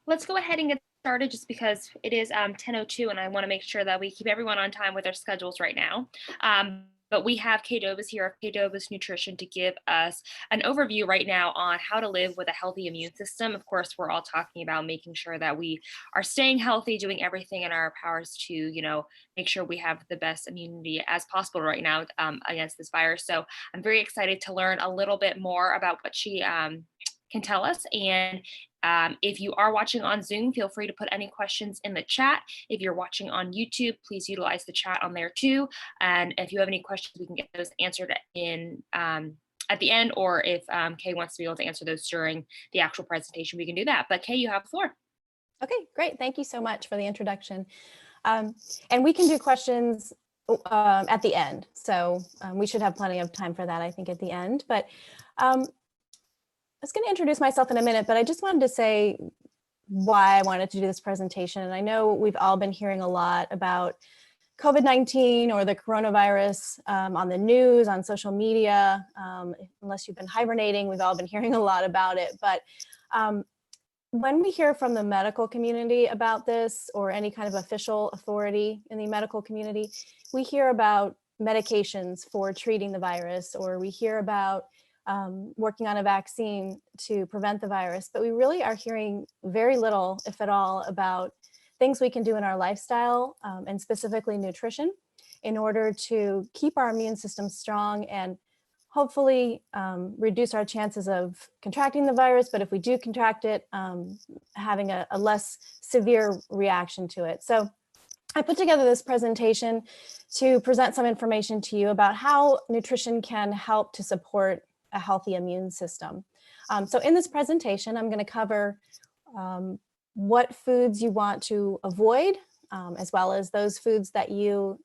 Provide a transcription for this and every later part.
Let's go ahead and get started just because it is 10:02 and I want to make sure that we keep everyone on time with their schedules right now. But we have Kay Dobas here of Kay Dobas Nutrition to give us an overview right now on how to live with a healthy immune system. Of course, we're all talking about making sure that we are staying healthy, doing everything in our powers to, make sure we have the best immunity as possible right now against this virus. So I'm very excited to learn a little bit more about what she can tell us. And if you are watching on Zoom, feel free to put any questions in the chat. If you're watching on YouTube, please utilize the chat on there too. And if you have any questions, we can get those answered in at the end, or if Kay wants to be able to answer those during the actual presentation, we can do that. But Kay, you have the floor. Okay, great. Thank you so much for the introduction. And we can do questions at the end. So we should have plenty of time for that, I think, at the end. But I was going to introduce myself in a minute, but I just wanted to say why I wanted to do this presentation. And I know we've all been hearing a lot about COVID-19 or the coronavirus on the news, on social media. Unless you've been hibernating, we've all been hearing a lot about it. But when we hear from the medical community about this, or any kind of official authority in the medical community, we hear about medications for treating the virus, or we hear about working on a vaccine to prevent the virus, but we really are hearing very little, if at all, about things we can do in our lifestyle, and specifically nutrition, in order to keep our immune system strong and hopefully reduce our chances of contracting the virus, but if we do contract it, having a less severe reaction to it. So I put together this presentation to present some information to you about how nutrition can help to support a healthy immune system. So in this presentation, I'm going to cover what foods you want to avoid, as well as those foods that you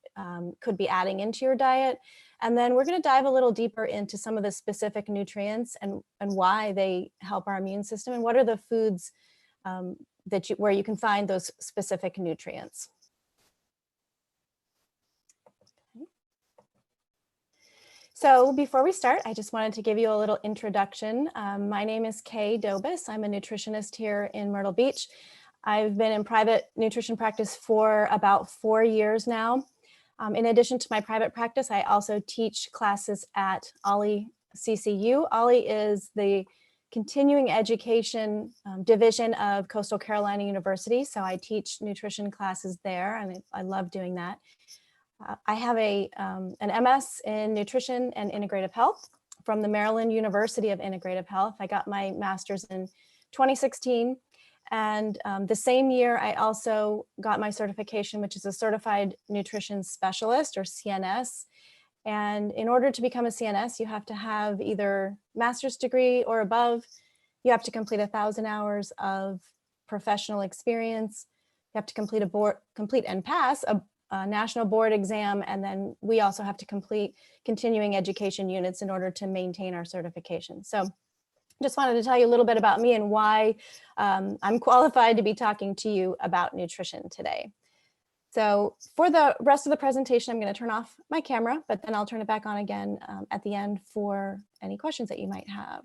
could be adding into your diet. And then we're going to dive a little deeper into some of the specific nutrients and why they help our immune system, and what are the foods where you can find those specific nutrients. So before we start, I just wanted to give you a little introduction. My name is Kay Dobas. I'm a nutritionist here in Myrtle Beach. I've been in private nutrition practice for about 4 years now. In addition to my private practice, I also teach classes at Ollie CCU. Ollie is the continuing education division of Coastal Carolina University. So I teach nutrition classes there, and I love doing that. I have an MS in nutrition and integrative health from the Maryland University of Integrative Health. I got my master's in 2016. And the same year, I also got my certification, which is a certified nutrition specialist, or CNS. And in order to become a CNS, you have to have either master's degree or above. You have to complete 1,000 hours of professional experience. You have to complete and pass a national board exam, and then we also have to complete continuing education units in order to maintain our certification. So just wanted to tell you a little bit about me and why I'm qualified to be talking to you about nutrition today. So for the rest of the presentation, I'm going to turn off my camera, but then I'll turn it back on again at the end for any questions that you might have.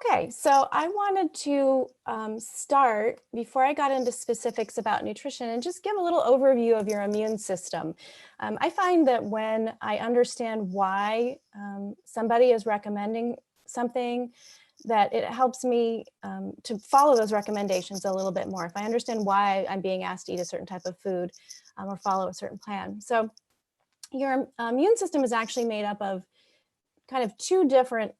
Okay, so I wanted to start, before I got into specifics about nutrition, and just give a little overview of your immune system. I find that when I understand why somebody is recommending something, that it helps me to follow those recommendations a little bit more. If I understand why I'm being asked to eat a certain type of food or follow a certain plan. So your immune system is actually made up of kind of two different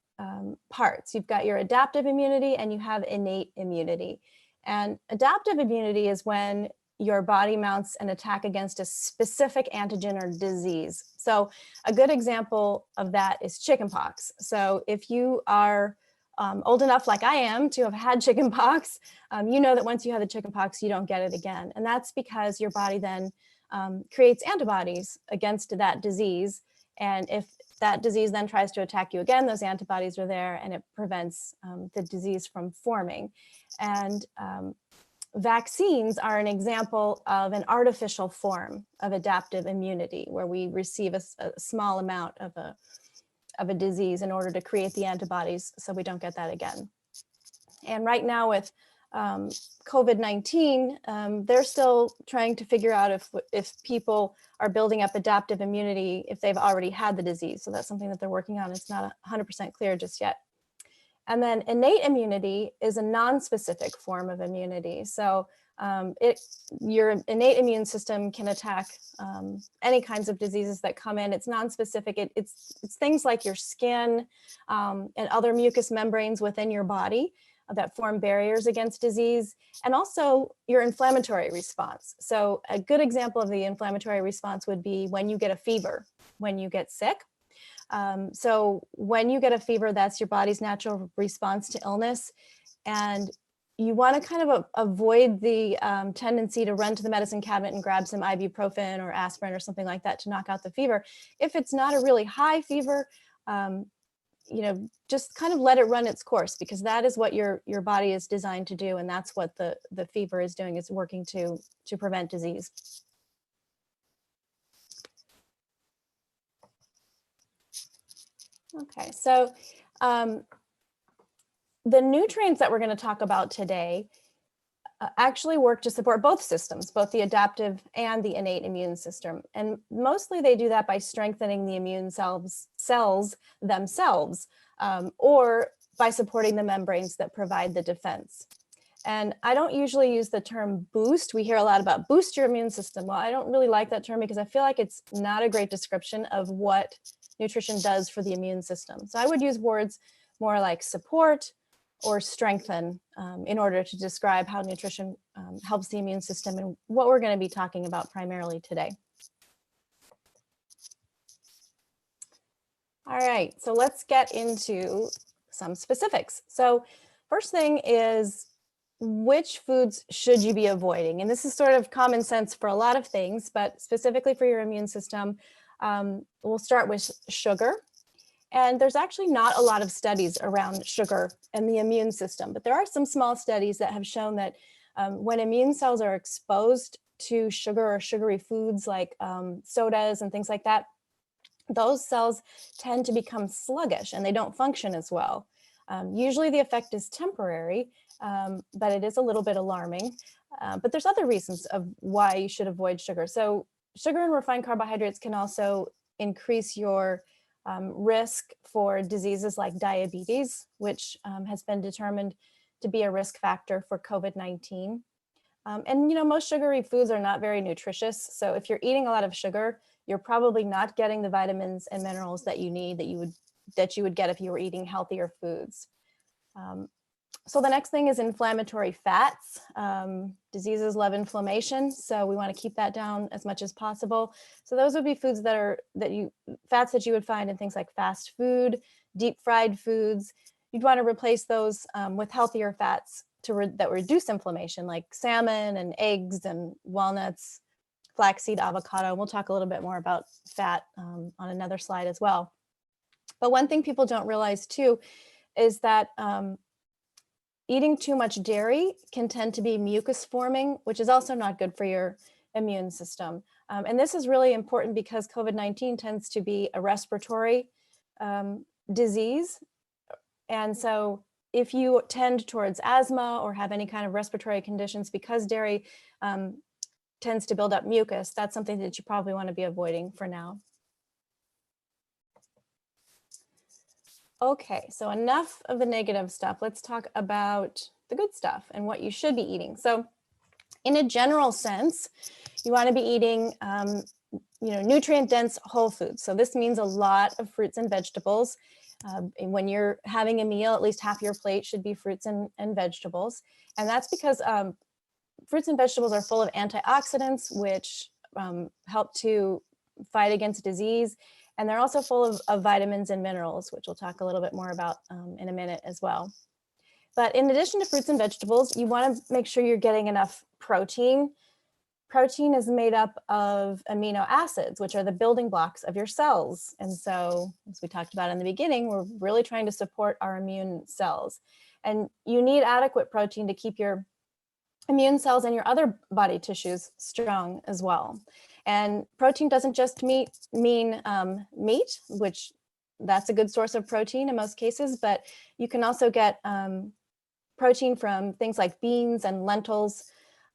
parts. You've got your adaptive immunity and you have innate immunity. And adaptive immunity is when your body mounts an attack against a specific antigen or disease. So a good example of that is chickenpox. So if you are old enough, like I am, to have had chickenpox, you know that once you have the chickenpox, you don't get it again. And that's because your body then creates antibodies against that disease. And if that disease then tries to attack you again, those antibodies are there, and it prevents the disease from forming. And vaccines are an example of an artificial form of adaptive immunity, where we receive a small amount of a disease in order to create the antibodies so we don't get that again. And right now with COVID-19, they're still trying to figure out if people are building up adaptive immunity if they've already had the disease. So that's something that they're working on. It's not 100% clear just yet. And then innate immunity is a non-specific form of immunity. So your innate immune system can attack any kinds of diseases that come in. It's non-specific. It's things like your skin and other mucous membranes within your body that form barriers against disease, and also your inflammatory response. So a good example of the inflammatory response would be when you get a fever, when you get sick. So when you get a fever, that's your body's natural response to illness. And you want to kind of avoid the tendency to run to the medicine cabinet and grab some ibuprofen or aspirin or something like that to knock out the fever. If it's not a really high fever, just kind of let it run its course, because that is what your body is designed to do. And that's what the fever is doing, is working to prevent disease. Okay, so the nutrients that we're going to talk about today actually work to support both systems, both the adaptive and the innate immune system. And mostly they do that by strengthening the immune cells themselves, or by supporting the membranes that provide the defense. And I don't usually use the term boost. We hear a lot about boost your immune system. Well, I don't really like that term because I feel like it's not a great description of what nutrition does for the immune system. So I would use words more like support or strengthen in order to describe how nutrition helps the immune system, and what we're going to be talking about primarily today. All right, so let's get into some specifics. So first thing is, which foods should you be avoiding? And this is sort of common sense for a lot of things, but specifically for your immune system, we'll start with sugar. And there's actually not a lot of studies around sugar and the immune system, but there are some small studies that have shown that when immune cells are exposed to sugar or sugary foods like sodas and things like that, those cells tend to become sluggish and they don't function as well. Usually the effect is temporary, but it is a little bit alarming. But there's other reasons of why you should avoid sugar. So sugar and refined carbohydrates can also increase your risk for diseases like diabetes, which has been determined to be a risk factor for COVID-19. And most sugary foods are not very nutritious. So if you're eating a lot of sugar, you're probably not getting the vitamins and minerals that you need, that you would get if you were eating healthier foods. So the next thing is inflammatory fats. Diseases love inflammation, so we want to keep that down as much as possible. So those would be foods fats that you would find in things like fast food, deep fried foods. You'd want to replace those with healthier fats that reduce inflammation, like salmon and eggs and walnuts, flaxseed, avocado. And we'll talk a little bit more about fat on another slide as well. But one thing people don't realize too is that eating too much dairy can tend to be mucus forming, which is also not good for your immune system. And this is really important because COVID-19 tends to be a respiratory disease. And so if you tend towards asthma or have any kind of respiratory conditions, because dairy tends to build up mucus, that's something that you probably want to be avoiding for now. Okay, so enough of the negative stuff. Let's talk about the good stuff and what you should be eating. So in a general sense, you want to be eating nutrient-dense whole foods. So this means a lot of fruits and vegetables. When you're having a meal, at least half your plate should be fruits and vegetables. And that's because fruits and vegetables are full of antioxidants, which help to fight against disease. And they're also full of vitamins and minerals, which we'll talk a little bit more about in a minute as well. But in addition to fruits and vegetables, you want to make sure you're getting enough protein. Protein is made up of amino acids, which are the building blocks of your cells. And so, as we talked about in the beginning, we're really trying to support our immune cells. And you need adequate protein to keep your immune cells in your other body tissues strong as well. And protein doesn't just mean meat, which that's a good source of protein in most cases, but you can also get protein from things like beans and lentils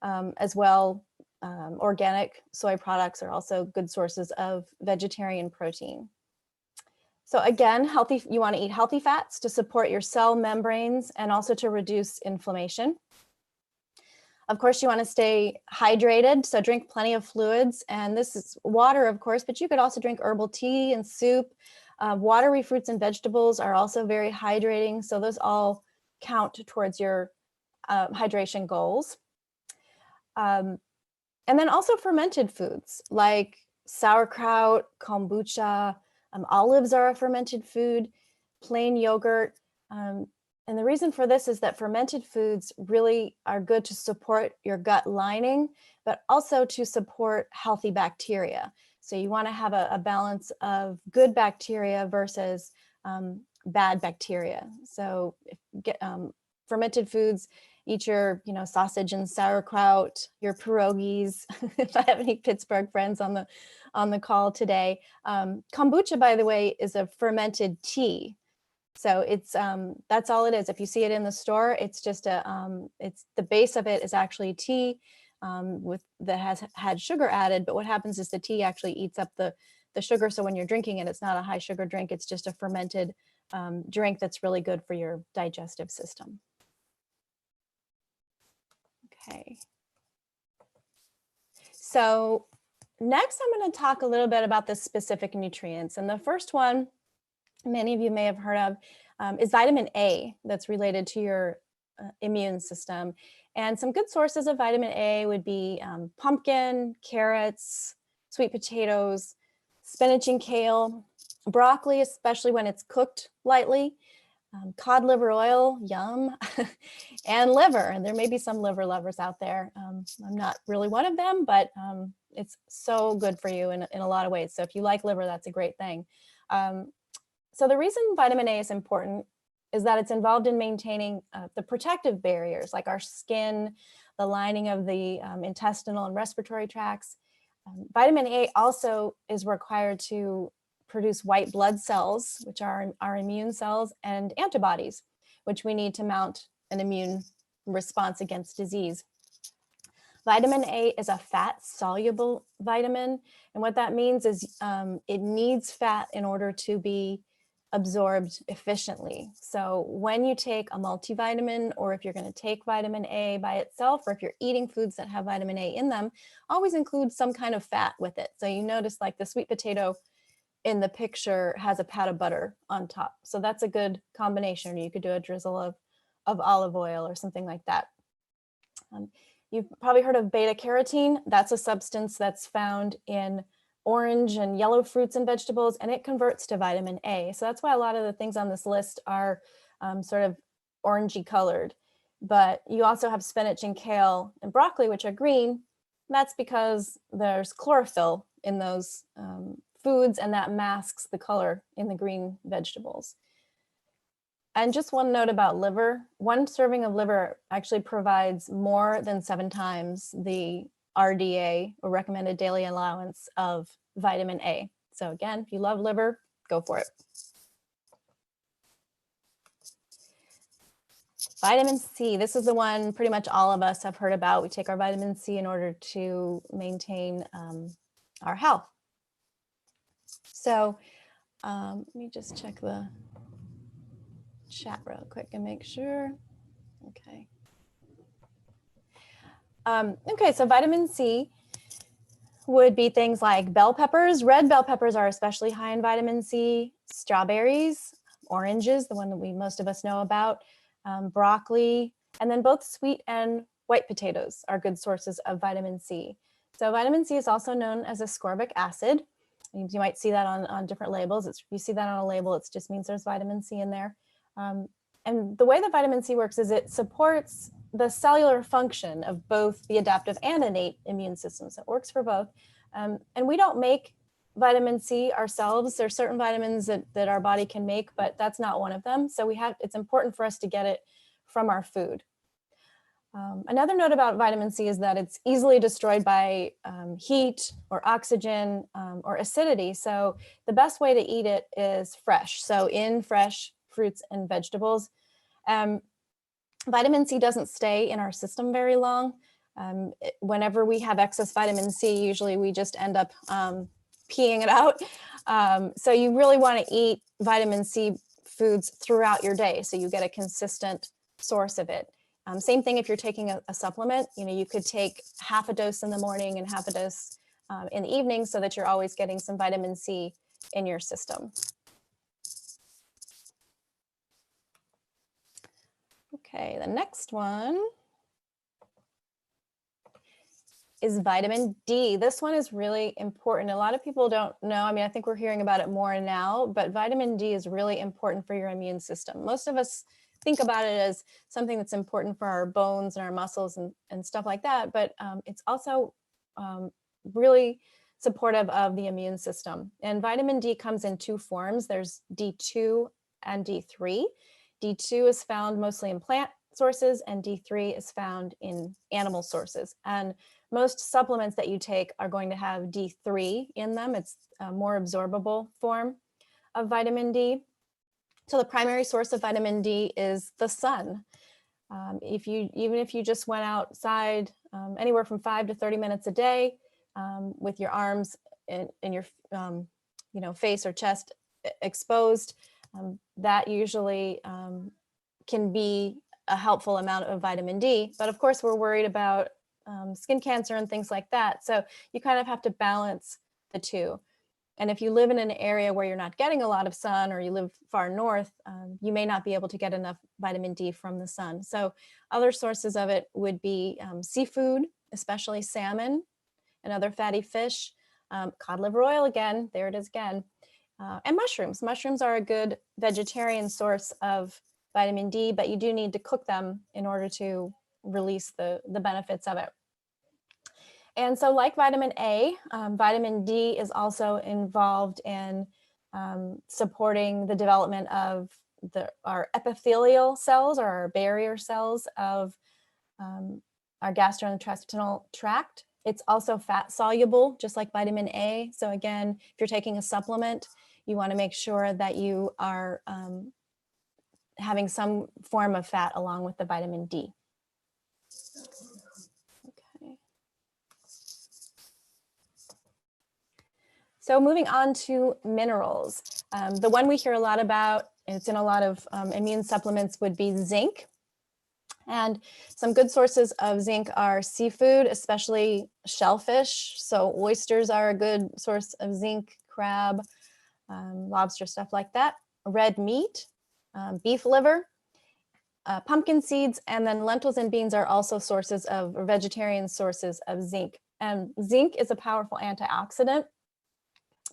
as well. Organic soy products are also good sources of vegetarian protein. So again, you want to eat healthy fats to support your cell membranes and also to reduce inflammation. Of course, you want to stay hydrated, so drink plenty of fluids, and this is water, of course, but you could also drink herbal tea and soup. Watery fruits and vegetables are also very hydrating, so those all count towards your hydration goals. And then also fermented foods like sauerkraut, kombucha, olives are a fermented food, plain yogurt. And the reason for this is that fermented foods really are good to support your gut lining, but also to support healthy bacteria. So you want to have a balance of good bacteria versus bad bacteria. So fermented foods, eat your sausage and sauerkraut, your pierogies. If I have any Pittsburgh friends on the call today. Kombucha, by the way, is a fermented tea. So it's that's all it is. If you see it in the store, it's just it's the base of it is actually tea that has had sugar added. But what happens is the tea actually eats up the sugar. So when you're drinking it, it's not a high sugar drink. It's just a fermented drink that's really good for your digestive system. Okay. So next, I'm going to talk a little bit about the specific nutrients. And the first one, many of you may have heard of, is vitamin A, that's related to your immune system. And some good sources of vitamin A would be pumpkin, carrots, sweet potatoes, spinach and kale, broccoli, especially when it's cooked lightly, cod liver oil, yum, and liver. And there may be some liver lovers out there. I'm not really one of them, but it's so good for you in a lot of ways. So if you like liver, that's a great thing. So the reason vitamin A is important is that it's involved in maintaining the protective barriers like our skin, the lining of the intestinal and respiratory tracts. Vitamin A also is required to produce white blood cells, which are our immune cells, and antibodies, which we need to mount an immune response against disease. Vitamin A is a fat-soluble vitamin, and what that means is it needs fat in order to be absorbed efficiently. So when you take a multivitamin, or if you're going to take vitamin A by itself, or if you're eating foods that have vitamin A in them, always include some kind of fat with it. So you notice like the sweet potato in the picture has a pat of butter on top. So that's a good combination. You could do a drizzle of olive oil or something like that. You've probably heard of beta carotene. That's a substance that's found in orange and yellow fruits and vegetables, and it converts to vitamin A. So that's why a lot of the things on this list are sort of orangey colored. But you also have spinach and kale and broccoli, which are green. That's because there's chlorophyll in those foods, and that masks the color in the green vegetables. And just one note about liver, one serving of liver actually provides more than 7 times the RDA, or recommended daily allowance, of vitamin A. So again, if you love liver, go for it. Vitamin C, this is the one pretty much all of us have heard about. We take our vitamin C in order to maintain our health. So let me just check the chat real quick and make sure. Okay. Okay, so vitamin C would be things like bell peppers. Red bell peppers are especially high in vitamin C. Strawberries, oranges, the one that most of us know about, broccoli, and then both sweet and white potatoes are good sources of vitamin C. So vitamin C is also known as ascorbic acid. You might see that on different labels. If you see that on a label, it just means there's vitamin C in there. And the way that vitamin C works is it supports the cellular function of both the adaptive and innate immune systems. It works for both. And we don't make vitamin C ourselves. There's certain vitamins that our body can make, but that's not one of them. So it's important for us to get it from our food. Another note about vitamin C is that it's easily destroyed by heat or oxygen or acidity. So the best way to eat it is fresh. So in fresh fruits and vegetables. Um, Vitamin C doesn't stay in our system very long. Whenever we have excess vitamin C, usually we just end up peeing it out. So you really want to eat vitamin C foods throughout your day so you get a consistent source of it. Same thing if you're taking a supplement, you could take half a dose in the morning and half a dose in the evening so that you're always getting some vitamin C in your system. Okay, the next one is vitamin D. This one is really important. A lot of people don't know. I mean, I think we're hearing about it more now, but vitamin D is really important for your immune system. Most of us think about it as something that's important for our bones and our muscles and stuff like that, but it's also really supportive of the immune system. And vitamin D comes in two forms. There's D2 and D3. D2 is found mostly in plant sources and D3 is found in animal sources. And most supplements that you take are going to have D3 in them. It's a more absorbable form of vitamin D. So the primary source of vitamin D is the sun. Even if you just went outside anywhere from 5 to 30 minutes a day with your arms in your face or chest exposed, that usually can be a helpful amount of vitamin D. But of course, we're worried about skin cancer and things like that. So you kind of have to balance the two. And if you live in an area where you're not getting a lot of sun or you live far north, you may not be able to get enough vitamin D from the sun. So other sources of it would be seafood, especially salmon and other fatty fish, cod liver oil again, there it is again, and mushrooms. Mushrooms are a good vegetarian source of vitamin D, but you do need to cook them in order to release the benefits of it. And so like vitamin A, vitamin D is also involved in supporting the development of our epithelial cells or our barrier cells of our gastrointestinal tract. It's also fat soluble, just like vitamin A. So again, if you're taking a supplement, you want to make sure that you are having some form of fat along with the vitamin D. Okay. So moving on to minerals. The one we hear a lot about, and it's in a lot of immune supplements, would be zinc. And some good sources of zinc are seafood, especially shellfish. So oysters are a good source of zinc, crab, lobster, stuff like that. Red meat, beef liver, pumpkin seeds, and then lentils and beans are also sources of, or vegetarian sources of zinc. And zinc is a powerful antioxidant.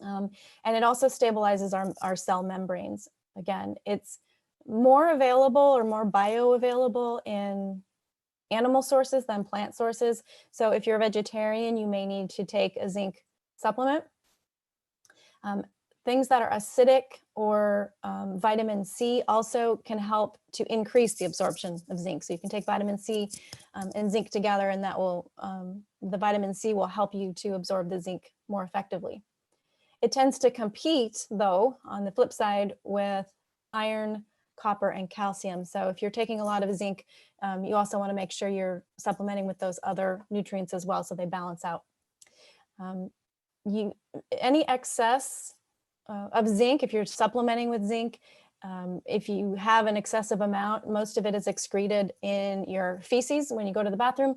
And it also stabilizes our cell membranes. Again, it's more available or more bioavailable in animal sources than plant sources. So if you're a vegetarian, you may need to take a zinc supplement. Things that are acidic or vitamin C also can help to increase the absorption of zinc. So you can take vitamin C and zinc together, and that will, the vitamin C will help you to absorb the zinc more effectively. It tends to compete, though, on the flip side, with iron, copper, and calcium. So if you're taking a lot of zinc, you also want to make sure you're supplementing with those other nutrients as well, so they balance out. Any excess of zinc, if you're supplementing with zinc, if you have an excessive amount, most of it is excreted in your feces when you go to the bathroom,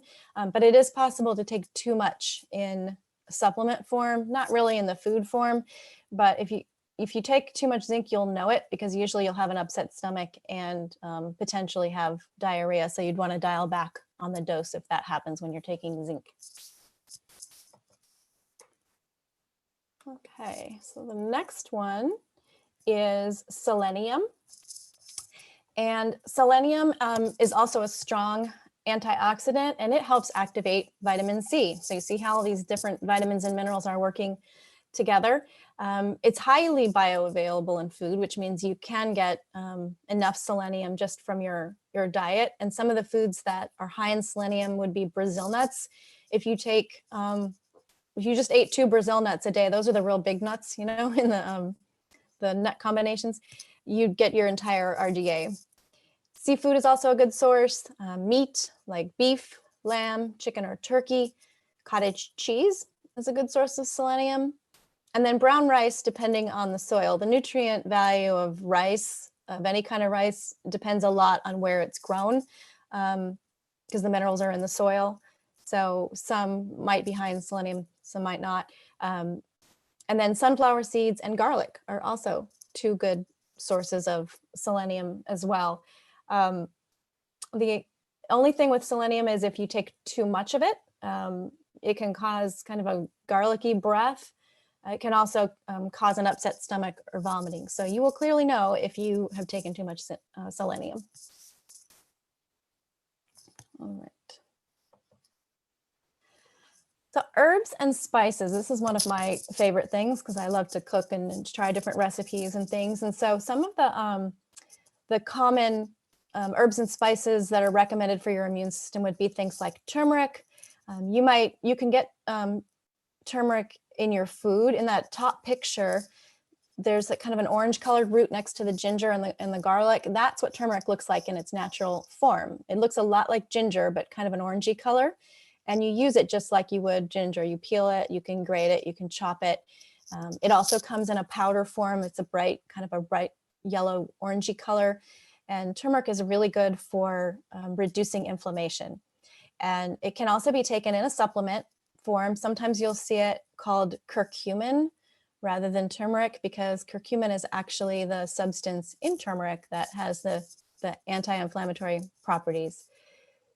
but it is possible to take too much in supplement form, not really in the food form, but if you take too much zinc, you'll know it, because usually you'll have an upset stomach and potentially have diarrhea. So you'd want to dial back on the dose if that happens when you're taking zinc. Okay, so the next one is selenium. And selenium is also a strong antioxidant, and it helps activate vitamin C. So you see how all these different vitamins and minerals are working together. It's highly bioavailable in food, which means you can get enough selenium just from your diet. And some of the foods that are high in selenium would be Brazil nuts. If you take, if you just ate 2 Brazil nuts a day, those are the real big nuts, you know, in the nut combinations, you'd get your entire RDA. Seafood is also a good source. Meat like beef, lamb, chicken, or turkey. Cottage cheese is a good source of selenium. And then brown rice, depending on the soil. The nutrient value of rice, of any kind of rice, depends a lot on where it's grown, because the minerals are in the soil. So some might be high in selenium, some might not. And then sunflower seeds and garlic are also 2 good sources of selenium as well. The only thing with selenium is if you take too much of it, it can cause kind of a garlicky breath. It can also cause an upset stomach or vomiting. So you will clearly know if you have taken too much selenium. All right. So herbs and spices, this is one of my favorite things because I love to cook and try different recipes and things. And so some of the common herbs and spices that are recommended for your immune system would be things like turmeric. You can get turmeric in your food. In that top picture, there's kind of an orange colored root next to the ginger and the garlic. That's what turmeric looks like in its natural form. It looks a lot like ginger, but kind of an orangey color. And you use it just like you would ginger. You peel it, you can grate it, you can chop it. It also comes in a powder form. It's kind of a bright yellow orangey color. And turmeric is really good for reducing inflammation. And it can also be taken in a supplement form. Sometimes you'll see it called curcumin rather than turmeric, because curcumin is actually the substance in turmeric that has the anti-inflammatory properties.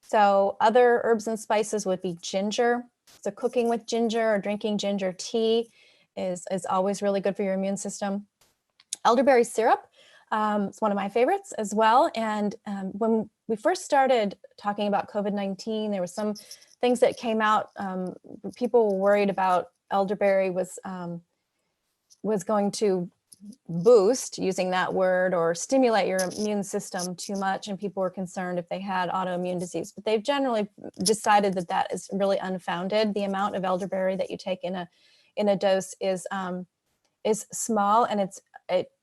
So other herbs and spices would be ginger. So cooking with ginger or drinking ginger tea is always really good for your immune system. Elderberry syrup is one of my favorites as well. And when we first started talking about COVID-19, there was some things that came out. People were worried about elderberry was going to boost, using that word, or stimulate your immune system too much, and people were concerned if they had autoimmune disease. But they've generally decided that that is really unfounded. The amount of elderberry that you take in a dose is small, and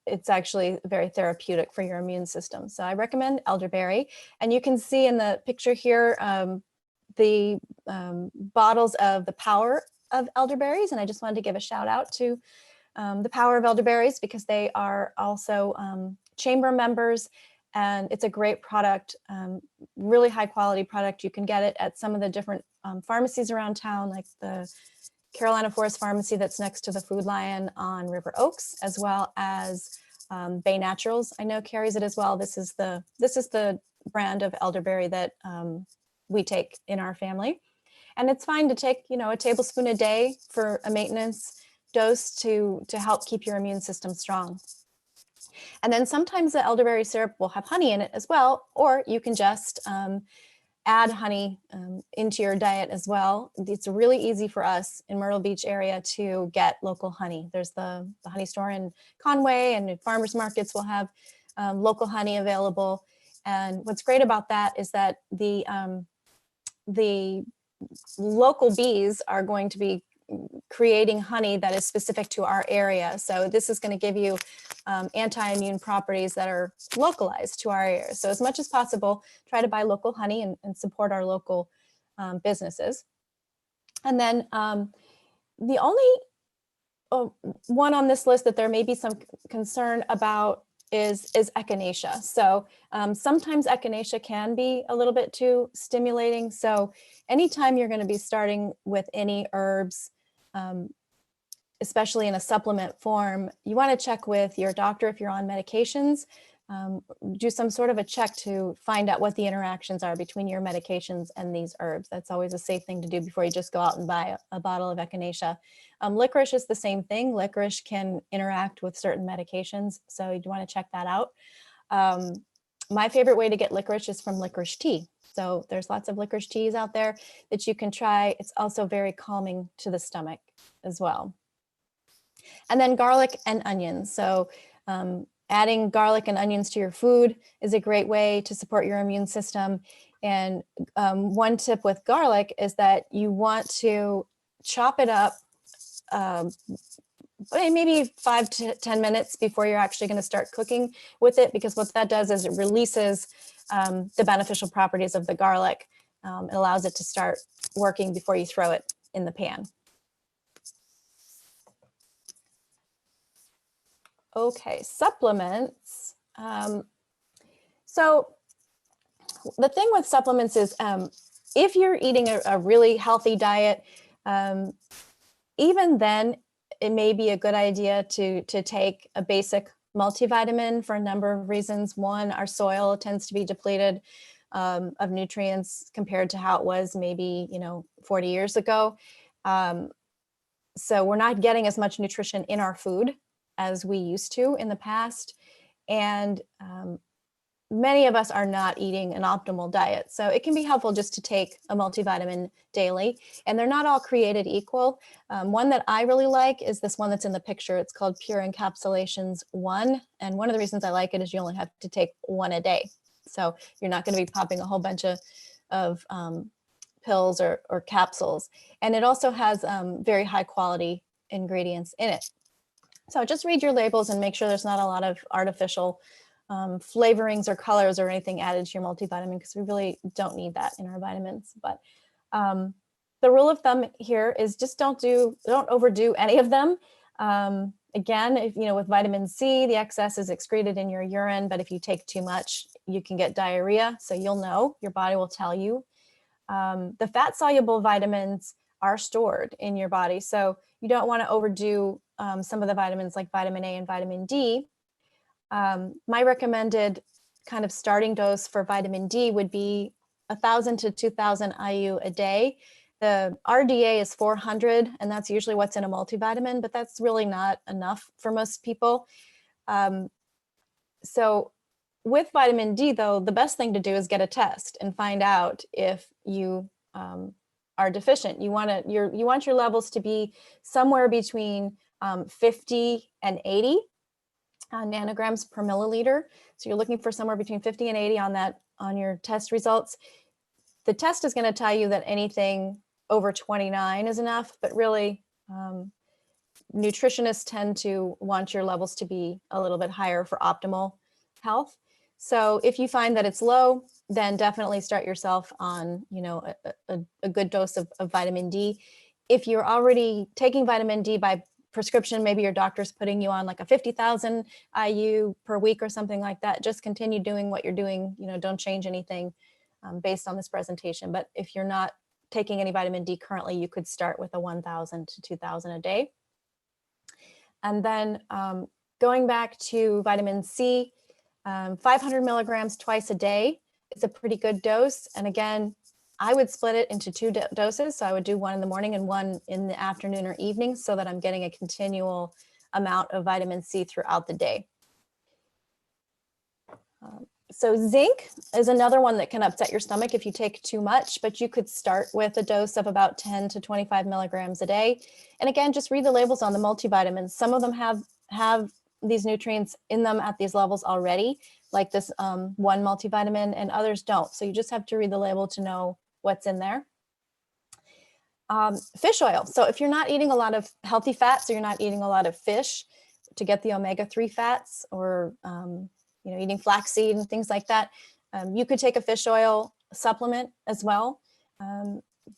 it's actually very therapeutic for your immune system. So I recommend elderberry. And you can see in the picture here the bottles of the power of elderberries, and I just wanted to give a shout out to the power of elderberries because they are also chamber members, and it's a great product, really high quality product. You can get it at some of the different pharmacies around town, like the Carolina Forest Pharmacy that's next to the Food Lion on River Oaks, as well as Bay Naturals, I know, carries it as well. This is the brand of elderberry that we take in our family. And it's fine to take, a tablespoon a day for a maintenance dose to help keep your immune system strong. And then sometimes the elderberry syrup will have honey in it as well, or you can just add honey into your diet as well. It's really easy for us in Myrtle Beach area to get local honey. There's the honey store in Conway, and farmers markets will have local honey available. And what's great about that is that the local bees are going to be creating honey that is specific to our area. So this is going to give you anti-immune properties that are localized to our area. So as much as possible, try to buy local honey and support our local businesses. And then the only one on this list that there may be some concern about is echinacea. So sometimes echinacea can be a little bit too stimulating. So anytime you're going to be starting with any herbs, especially in a supplement form, you want to check with your doctor if you're on medications. Do some sort of a check to find out what the interactions are between your medications and these herbs. That's always a safe thing to do before you just go out and buy a bottle of echinacea. Licorice is the same thing. Licorice can interact with certain medications, so you want to check that out. My favorite way to get licorice is from licorice tea. So there's lots of licorice teas out there that you can try. It's also very calming to the stomach as well. And then garlic and onions. So adding garlic and onions to your food is a great way to support your immune system. And one tip with garlic is that you want to chop it up maybe 5 to 10 minutes before you're actually going to start cooking with it, because what that does is it releases the beneficial properties of the garlic. It allows it to start working before you throw it in the pan. Okay, supplements. So the thing with supplements is if you're eating a really healthy diet, even then it may be a good idea to take a basic multivitamin for a number of reasons. One, our soil tends to be depleted of nutrients compared to how it was maybe 40 years ago. So we're not getting as much nutrition in our food as we used to in the past. And many of us are not eating an optimal diet. So it can be helpful just to take a multivitamin daily. And they're not all created equal. One that I really like is this one that's in the picture. It's called Pure Encapsulations 1. And one of the reasons I like it is you only have to take one a day. So you're not going to be popping a whole bunch of pills or capsules. And it also has very high quality ingredients in it. So just read your labels and make sure there's not a lot of artificial flavorings or colors or anything added to your multivitamin, because we really don't need that in our vitamins. But the rule of thumb here is just don't overdo any of them. Again, if with vitamin C, the excess is excreted in your urine, but if you take too much, you can get diarrhea. So you'll know, your body will tell you. The fat soluble vitamins are stored in your body. So you don't want to overdo some of the vitamins like vitamin A and vitamin D. My recommended kind of starting dose for vitamin D would be 1,000 to 2,000 IU a day. The RDA is 400, and that's usually what's in a multivitamin, but that's really not enough for most people. So with vitamin D, though, the best thing to do is get a test and find out if you are deficient. You want your levels to be somewhere between 50 and 80 nanograms per milliliter. So you're looking for somewhere between 50 and 80 on your test results. The test is going to tell you that anything over 29 is enough, but really nutritionists tend to want your levels to be a little bit higher for optimal health. So if you find that it's low, then definitely start yourself on a good dose of vitamin D. If you're already taking vitamin D by prescription, maybe your doctor's putting you on like a 50,000 IU per week or something like that, just continue doing what you're doing. Don't change anything based on this presentation. But if you're not taking any vitamin D currently, you could start with a 1,000 to 2,000 a day. And then going back to vitamin C, 500 milligrams twice a day is a pretty good dose. And again, I would split it into two doses. So I would do one in the morning and one in the afternoon or evening, so that I'm getting a continual amount of vitamin C throughout the day. So zinc is another one that can upset your stomach if you take too much, but you could start with a dose of about 10 to 25 milligrams a day. And again, just read the labels on the multivitamins. Some of them have these nutrients in them at these levels already, like this one multivitamin, and others don't. So you just have to read the label to know what's in there. Fish oil. So if you're not eating a lot of healthy fats, or you're not eating a lot of fish to get the omega-3 fats, or eating flaxseed and things like that, you could take a fish oil supplement as well,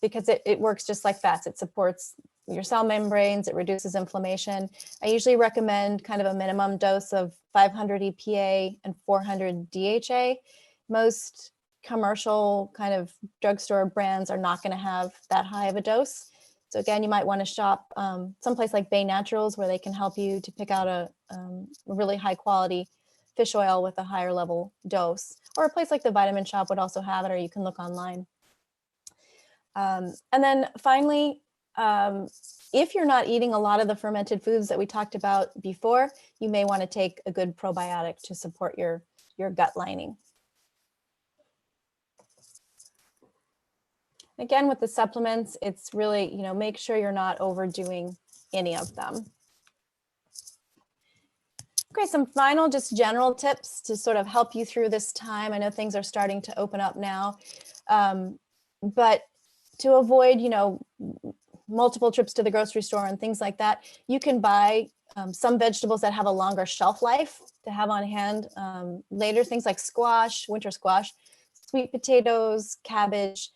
because it works just like fats. It supports your cell membranes, it reduces inflammation. I usually recommend kind of a minimum dose of 500 EPA and 400 DHA. Most commercial kind of drugstore brands are not going to have that high of a dose. So again, you might want to shop someplace like Bay Naturals, where they can help you to pick out a really high quality fish oil with a higher level dose, or a place like the Vitamin Shop would also have it, or you can look online. And then finally, if you're not eating a lot of the fermented foods that we talked about before, you may want to take a good probiotic to support your gut lining. Again, with the supplements, it's really, make sure you're not overdoing any of them. Okay, some final just general tips to sort of help you through this time. I know things are starting to open up now, but to avoid, multiple trips to the grocery store and things like that, you can buy some vegetables that have a longer shelf life to have on hand later. Things like squash, winter squash, sweet potatoes, cabbage,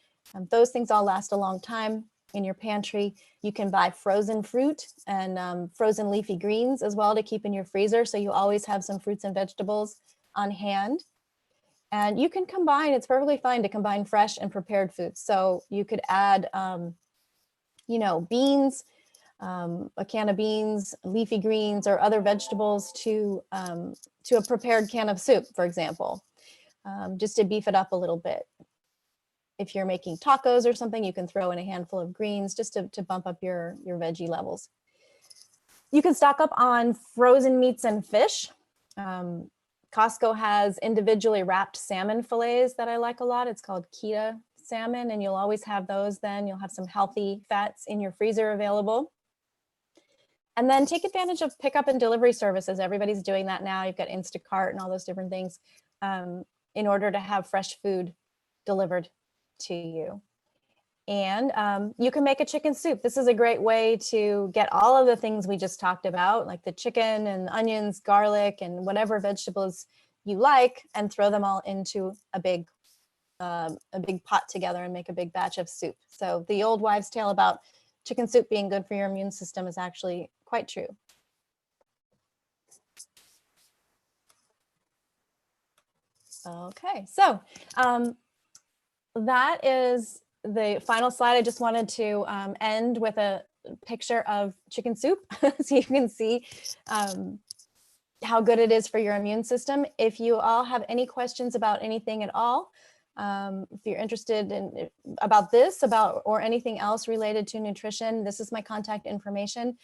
those things all last a long time in your pantry. You can buy frozen fruit and frozen leafy greens as well to keep in your freezer. So you always have some fruits and vegetables on hand. And you can combine, it's perfectly fine to combine fresh and prepared foods. So you could add, beans, a can of beans, leafy greens, or other vegetables to a prepared can of soup, for example, just to beef it up a little bit. If you're making tacos or something, you can throw in a handful of greens just to bump up your veggie levels. You can stock up on frozen meats and fish. Costco has individually wrapped salmon fillets that I like a lot. It's called Kita salmon, and you'll always have those then. You'll have some healthy fats in your freezer available. And then take advantage of pickup and delivery services. Everybody's doing that now. You've got Instacart and all those different things in order to have fresh food delivered to you. And you can make a chicken soup. This is a great way to get all of the things we just talked about, like the chicken and onions, garlic, and whatever vegetables you like, and throw them all into a big pot together and make a big batch of soup. So the old wives' tale about chicken soup being good for your immune system is actually quite true. Okay, so that is the final slide. I just wanted to end with a picture of chicken soup so you can see how good it is for your immune system. If you all have any questions about anything at all, if you're interested in about this, or anything else related to nutrition, this is my contact information.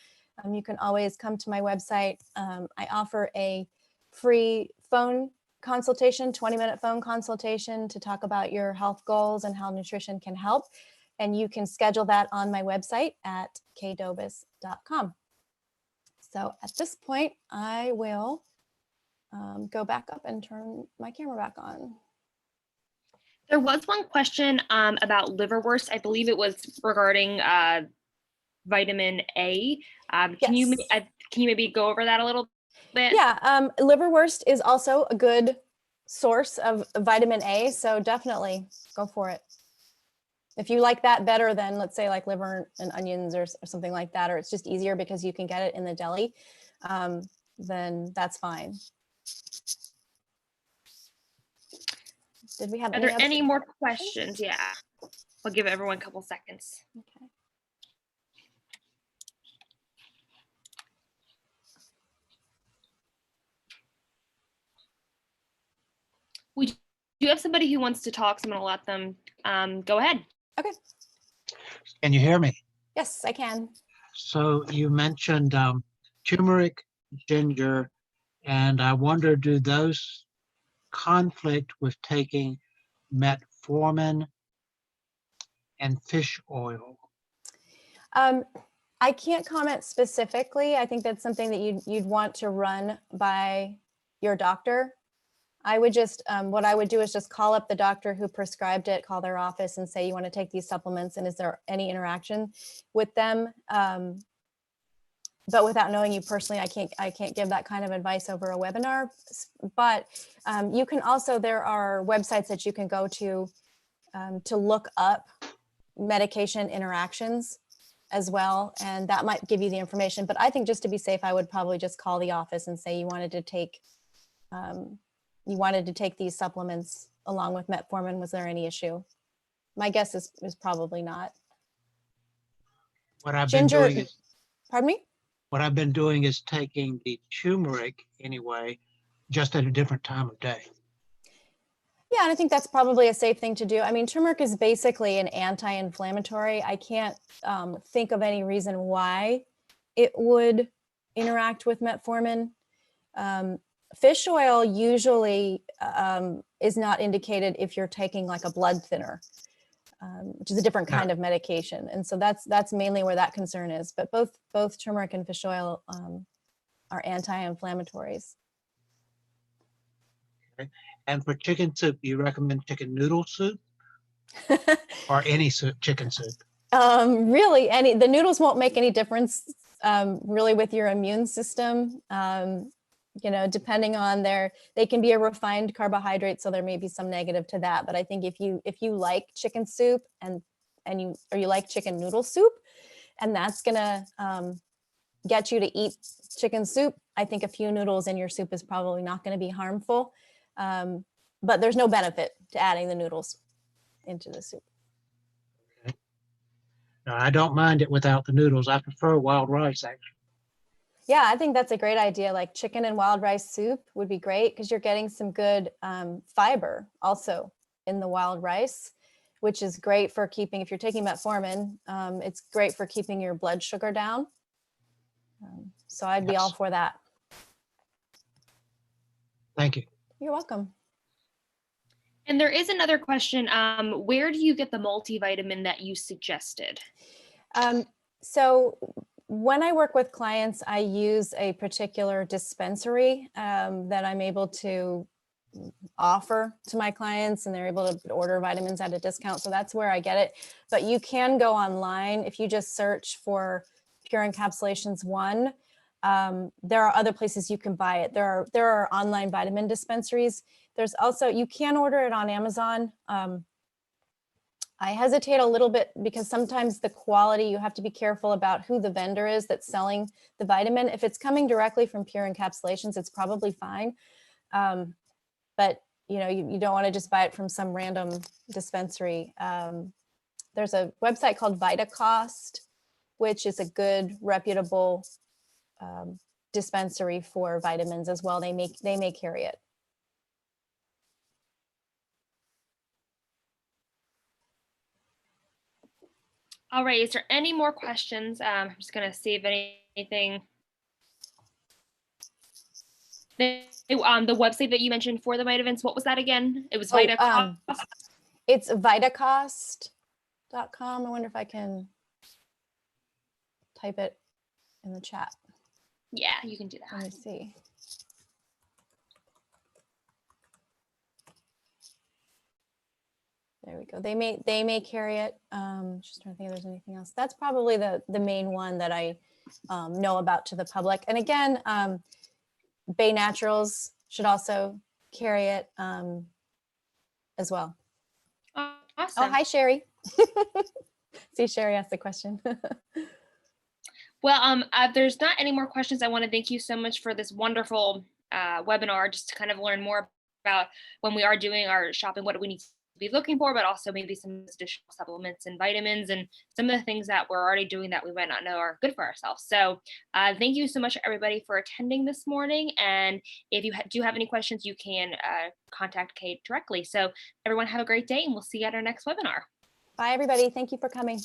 You can always come to my website. I offer a free phone consultation, 20-minute phone consultation to talk about your health goals and how nutrition can help. And you can schedule that on my website at kdobus.com. So at this point, I will go back up and turn my camera back on. There was one question about liverwurst. I believe it was regarding vitamin A. Can you maybe go over that a little bit? Yeah, liverwurst is also a good source of vitamin A, so definitely go for it. If you like that better than, let's say, like liver and onions or something like that, or it's just easier because you can get it in the deli, then that's fine. Did we have Are there any more questions? Yeah, I'll give everyone a couple seconds. Okay. We do have somebody who wants to talk, so I'm going to let them go ahead. Okay. Can you hear me? Yes, I can. So you mentioned turmeric, ginger, and I wonder, do those conflict with taking metformin and fish oil? I can't comment specifically. I think that's something that you'd want to run by your doctor. I would just, what I would do is just call up the doctor who prescribed it, call their office and say, you want to take these supplements and is there any interaction with them? But without knowing you personally, I can't give that kind of advice over a webinar. But you can also, there are websites that you can go to look up medication interactions as well. And that might give you the information. But I think just to be safe, I would probably just call the office and say you wanted to take these supplements along with metformin. Was there any issue? My guess is probably not. What I've Ginger, been doing is, pardon me? what I've been doing is taking the turmeric anyway, just at a different time of day. Yeah, and I think that's probably a safe thing to do. I mean, turmeric is basically an anti-inflammatory. I can't think of any reason why it would interact with metformin. Fish oil usually is not indicated if you're taking like a blood thinner, which is a different kind of medication. And so that's mainly where that concern is. But both turmeric and fish oil are anti-inflammatories. And for chicken soup, do you recommend chicken noodle soup or any soup, chicken soup? Really, the noodles won't make any difference really with your immune system. You know, depending on they can be a refined carbohydrate, so there may be some negative to that. But I think if you like chicken soup and you like chicken noodle soup, and that's gonna get you to eat chicken soup, I think a few noodles in your soup is probably not going to be harmful. But there's no benefit to adding the noodles into the soup. No, I don't mind it without the noodles. I prefer wild rice, actually. Yeah, I think that's a great idea. Like chicken and wild rice soup would be great because you're getting some good fiber also in the wild rice, which is great for keeping, if you're taking metformin, it's great for keeping your blood sugar down. So I'd be all Yes. for that. Thank you. You're welcome. And there is another question. Where do you get the multivitamin that you suggested? So when I work with clients, I use a particular dispensary that I'm able to offer to my clients, and they're able to order vitamins at a discount. So that's where I get it. But you can go online if you just search for Pure Encapsulations 1. There are other places you can buy it. There are online vitamin dispensaries. There's also, you can order it on Amazon. I hesitate a little bit because sometimes the quality, you have to be careful about who the vendor is that's selling the vitamin. If it's coming directly from Pure Encapsulations, it's probably fine. But you know, you don't want to just buy it from some random dispensary. There's a website called VitaCost, which is a good, reputable dispensary for vitamins as well. They may carry it. All right, is there any more questions? I'm just gonna see if anything. The website that you mentioned for the vitamins, what was that again? It was VitaCost. It's vitacost.com. I wonder if I can type it in the chat. Yeah, you can do that. Let me see. There we go. They may carry it. Just trying to think if there's anything else. That's probably the main one that I know about to the public. And again, Bay Naturals should also carry it as well. Awesome. Oh, hi, Sherry. See, Sherry asked the question. Well, if there's not any more questions, I want to thank you so much for this wonderful webinar, just to kind of learn more about when we are doing our shopping, what do we need to be looking for, but also maybe some additional supplements and vitamins and some of the things that we're already doing that we might not know are good for ourselves. So thank you so much, everybody, for attending this morning. And if you do have any questions, you can contact Kate directly. So everyone have a great day, and we'll see you at our next webinar. Bye, everybody. Thank you for coming.